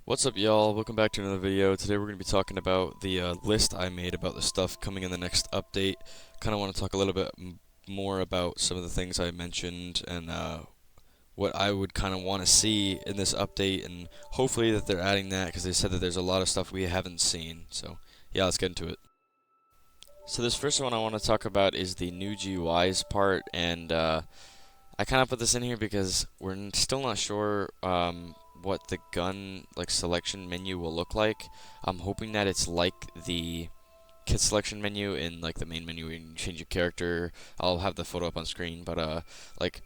What's up, y'all? Welcome back to another video. Today we're going to be talking about the list I made about the stuff coming in the next update. Kind of want to talk a little bit more about some of the things I mentioned and what I would kind of want to see in this update, and hopefully that they're adding that because they said that there's a lot of stuff we haven't seen. So yeah, let's get into it. So this first one I want to talk about is the new GUIs part, and I kind of put this in here because we're still not sure what the gun selection menu will look like. I'm hoping that it's like the kit selection menu in like the main menu where you change your character. I'll have the photo up on screen, but like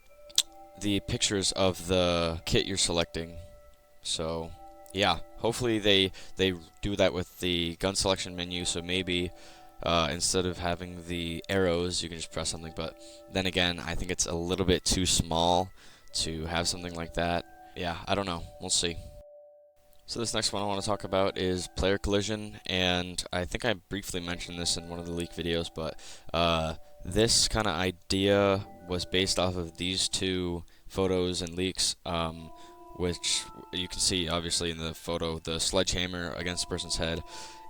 the pictures of the kit you're selecting. So yeah, hopefully they do that with the gun selection menu. So maybe instead of having the arrows, you can just press something. But then again, I think it's a little bit too small to have something like that. Yeah, I don't know. We'll see. So this next one I want to talk about is player collision, and I think I briefly mentioned this in one of the leak videos, but this kind of idea was based off of these two photos and leaks, which you can see obviously in the photo, the sledgehammer against the person's head,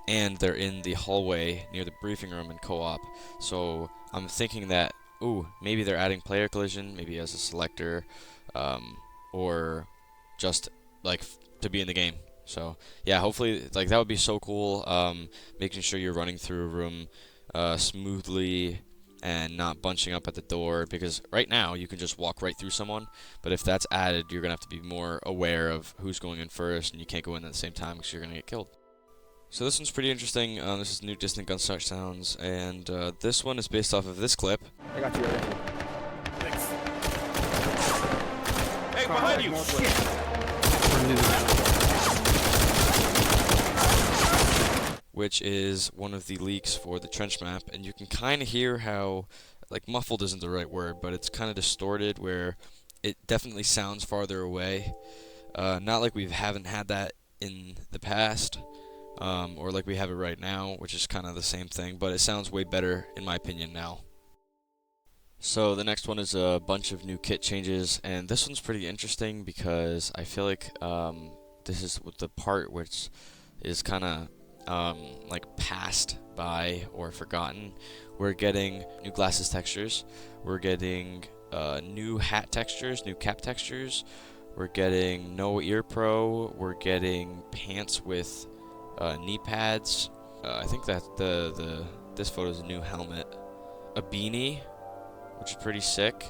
and they're in the hallway near the briefing room in co-op. So I'm thinking that, ooh, maybe they're adding player collision, maybe as a selector, or just like to be in the game. So yeah, hopefully like that would be so cool. Making sure you're running through a room smoothly and not bunching up at the door, because right now you can just walk right through someone, but if that's added, you're gonna have to be more aware of who's going in first, and you can't go in at the same time because you're gonna get killed. So this one's pretty interesting. This is new distant gunshot sounds, and this one is based off of this clip. I got you. Thanks. Hey, behind you! Which is one of the leaks for the trench map, and you can kind of hear how, like, muffled isn't the right word, but it's kind of distorted, where it definitely sounds farther away. Not like we haven't had that in the past, or like we have it right now, which is kind of the same thing, but it sounds way better in my opinion now. So the next one is a bunch of new kit changes, and this one's pretty interesting because I feel like this is the part which is kind of like passed by or forgotten. We're getting new glasses textures, we're getting new hat textures, new cap textures, we're getting no ear pro, we're getting pants with knee pads. I think that this photo is a new helmet, a beanie, which is pretty sick.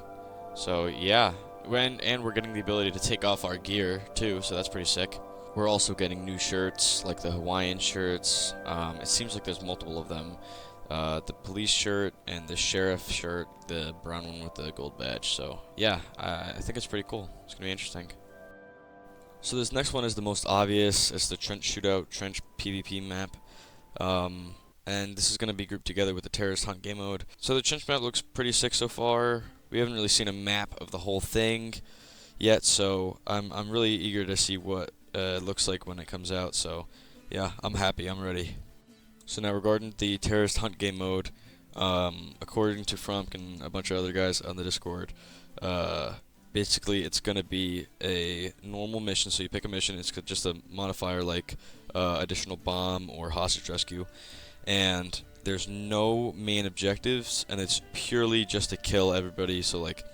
So yeah, and we're getting the ability to take off our gear too, so that's pretty sick. We're also getting new shirts, like the Hawaiian shirts. It seems like there's multiple of them. The police shirt and the sheriff shirt, the brown one with the gold badge. So yeah, I think it's pretty cool. It's gonna be interesting. So this next one is the most obvious. It's the trench shootout, trench PvP map. And this is going to be grouped together with the terrorist hunt game mode. So the trench map looks pretty sick so far. We haven't really seen a map of the whole thing yet, so I'm really eager to see what it looks like when it comes out. So yeah, I'm happy, I'm ready. So now regarding the terrorist hunt game mode, according to Frump and a bunch of other guys on the Discord, basically it's going to be a normal mission. So you pick a mission, it's just a modifier like additional bomb or hostage rescue, and there's no main objectives, and it's purely just to kill everybody. So like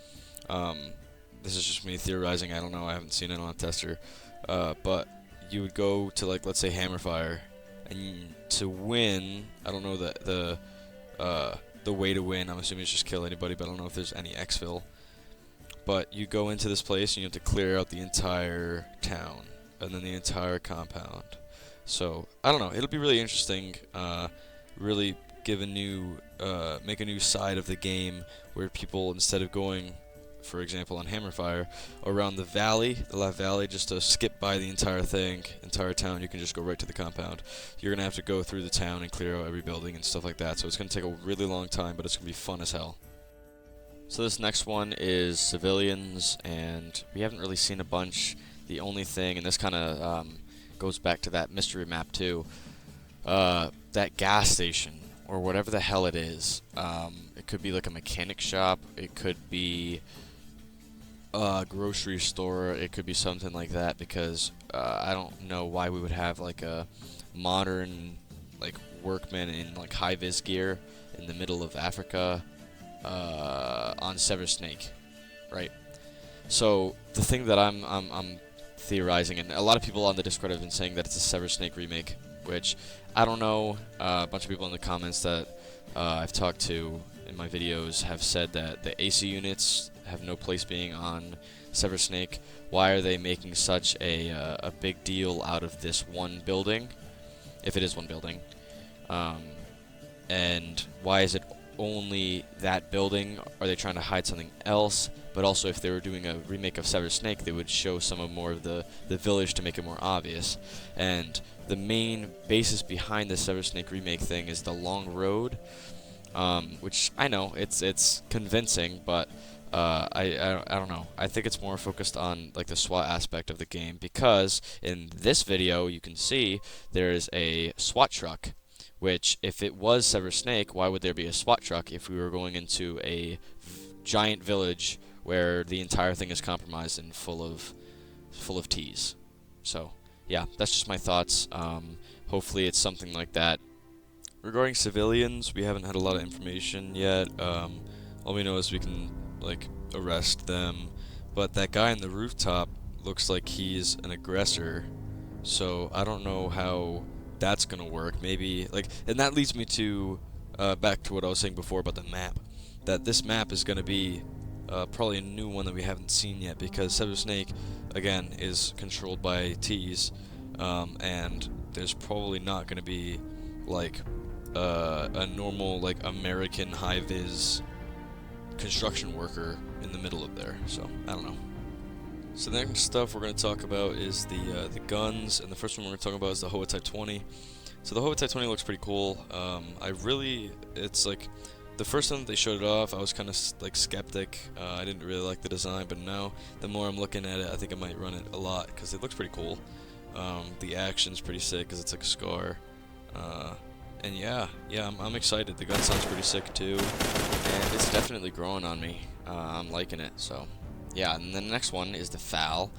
this is just me theorizing, I don't know, I haven't seen it on a tester, but you would go to, like, let's say Hammerfire, and to win, I don't know the way to win, I'm assuming it's just kill anybody, but I don't know if there's any exfil. But you go into this place and you have to clear out the entire town and then the entire compound. So I don't know, it'll be really interesting. Really give a new, make a new side of the game where people, instead of going, for example, on Hammerfire around the valley, the left valley, just to skip by the entire thing, entire town, you can just go right to the compound. You're gonna have to go through the town and clear out every building and stuff like that. So it's gonna take a really long time, but it's gonna be fun as hell. So this next one is civilians, and we haven't really seen a bunch. The only thing, and this kind of goes back to that mystery map too, that gas station, or whatever the hell it is. It could be like a mechanic shop, it could be a grocery store, it could be something like that, because I don't know why we would have like a modern like workman in like high vis gear in the middle of Africa on Sever Snake, right? So the thing that I'm theorizing, and a lot of people on the Discord have been saying that it's a Sever Snake remake, which I don't know. A bunch of people in the comments that I've talked to in my videos have said that the AC units have no place being on Sever Snake. Why are they making such a big deal out of this one building, if it is one building? And why is it only that building? Are they trying to hide something else? But also, if they were doing a remake of Sever Snake, they would show some of more of the village to make it more obvious. And the main basis behind the Sever Snake remake thing is the long road, which I know it's convincing, but I don't know. I think it's more focused on like the SWAT aspect of the game, because in this video you can see there is a SWAT truck. Which, if it was Sever Snake, why would there be a SWAT truck if we were going into a giant village where the entire thing is compromised and full of T's? So, yeah, that's just my thoughts. Hopefully it's something like that. Regarding civilians, we haven't had a lot of information yet. All we know is we can, like, arrest them. But that guy on the rooftop looks like he's an aggressor. So, I don't know how that's gonna work. Maybe, like, and that leads me to back to what I was saying before about the map, that this map is gonna be probably a new one that we haven't seen yet, because Sever Snake again is controlled by T's, and there's probably not gonna be like a normal like American high vis construction worker in the middle of there. So I don't know. So the next stuff we're going to talk about is the guns, and the first one we're going to talk about is the Hoa Type 20. So the Hoa Type 20 looks pretty cool. It's like, the first time that they showed it off, I was kind of like skeptic. I didn't really like the design, but now the more I'm looking at it, I think I might run it a lot, because it looks pretty cool. The action's pretty sick, because it's like a Scar. And yeah, I'm excited. The gun sounds pretty sick too, and it's definitely growing on me. I'm liking it, so. Yeah, and then the next one is the FAL.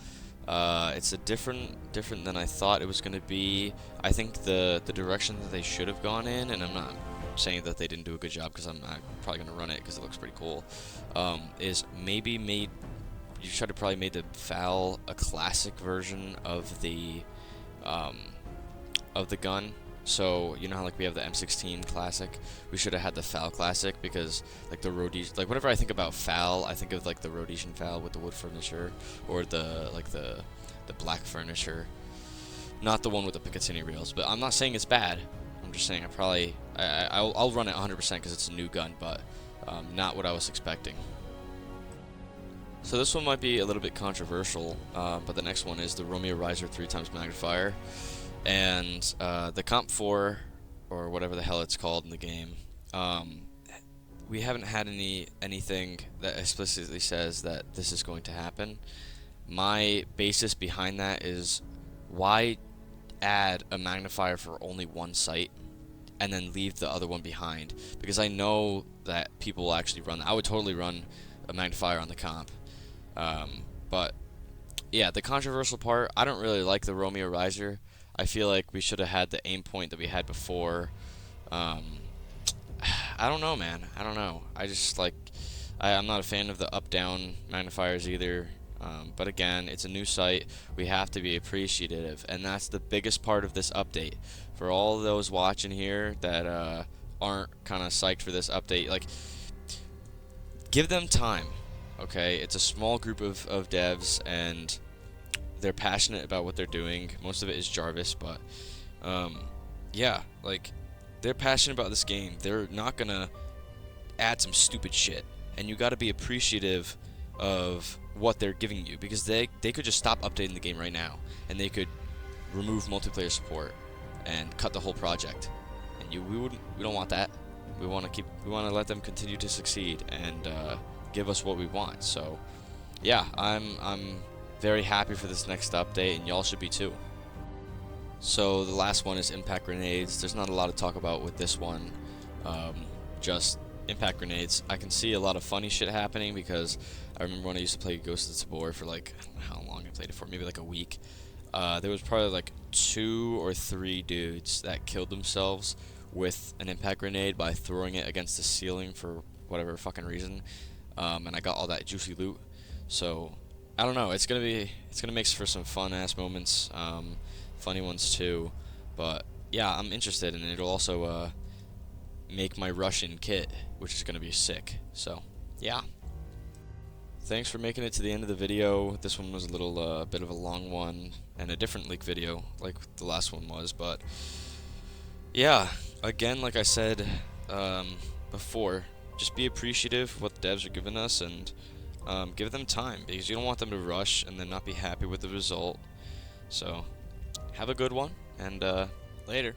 It's a different than I thought it was going to be. I think the direction that they should have gone in, and I'm not saying that they didn't do a good job, because I'm probably going to run it because it looks pretty cool, is maybe you should have probably made the FAL a classic version of the gun. So, you know how like we have the M16 Classic? We should have had the FAL Classic, because like the Rhodesian, like whenever I think about FAL, I think of like the Rhodesian FAL with the wood furniture, or the black furniture. Not the one with the Picatinny rails, but I'm not saying it's bad. I'm just saying I'll run it 100% because it's a new gun, but not what I was expecting. So this one might be a little bit controversial, but the next one is the Romeo Riser 3x magnifier. And the Comp 4, or whatever the hell it's called in the game, we haven't had anything that explicitly says that this is going to happen. My basis behind that is, why add a magnifier for only one sight and then leave the other one behind? Because I know that people will actually run that. I would totally run a magnifier on the Comp. But yeah, the controversial part, I don't really like the Romeo Riser. I feel like we should have had the aim point that we had before. I don't know, man. I don't know. I just like, I'm not a fan of the up-down magnifiers either. But again, it's a new site. We have to be appreciative, and that's the biggest part of this update. For all those watching here that aren't kind of psyched for this update, like, give them time. Okay, it's a small group of devs, and they're passionate about what they're doing. Most of it is Jarvis, but yeah, like, they're passionate about this game. They're not gonna add some stupid shit, and you got to be appreciative of what they're giving you, because they could just stop updating the game right now, and they could remove multiplayer support and cut the whole project. And we don't want that. We want to let them continue to succeed and give us what we want. So yeah, I'm very happy for this next update, and y'all should be too. So the last one is impact grenades. There's not a lot to talk about with this one. Just impact grenades. I can see a lot of funny shit happening, because I remember when I used to play Ghost of Tabor for like, I don't know how long I played it for, maybe like a week. There was probably like 2 or 3 dudes that killed themselves with an impact grenade by throwing it against the ceiling for whatever fucking reason. And I got all that juicy loot. So I don't know. It's gonna make for some fun ass moments, funny ones too. But yeah, I'm interested, and it'll also make my Russian kit, which is gonna be sick. So yeah. Thanks for making it to the end of the video. This one was a little bit of a long one and a different leak video like the last one was, but yeah, again, like I said before, just be appreciative of what the devs are giving us, and give them time, because you don't want them to rush and then not be happy with the result. So have a good one, and later.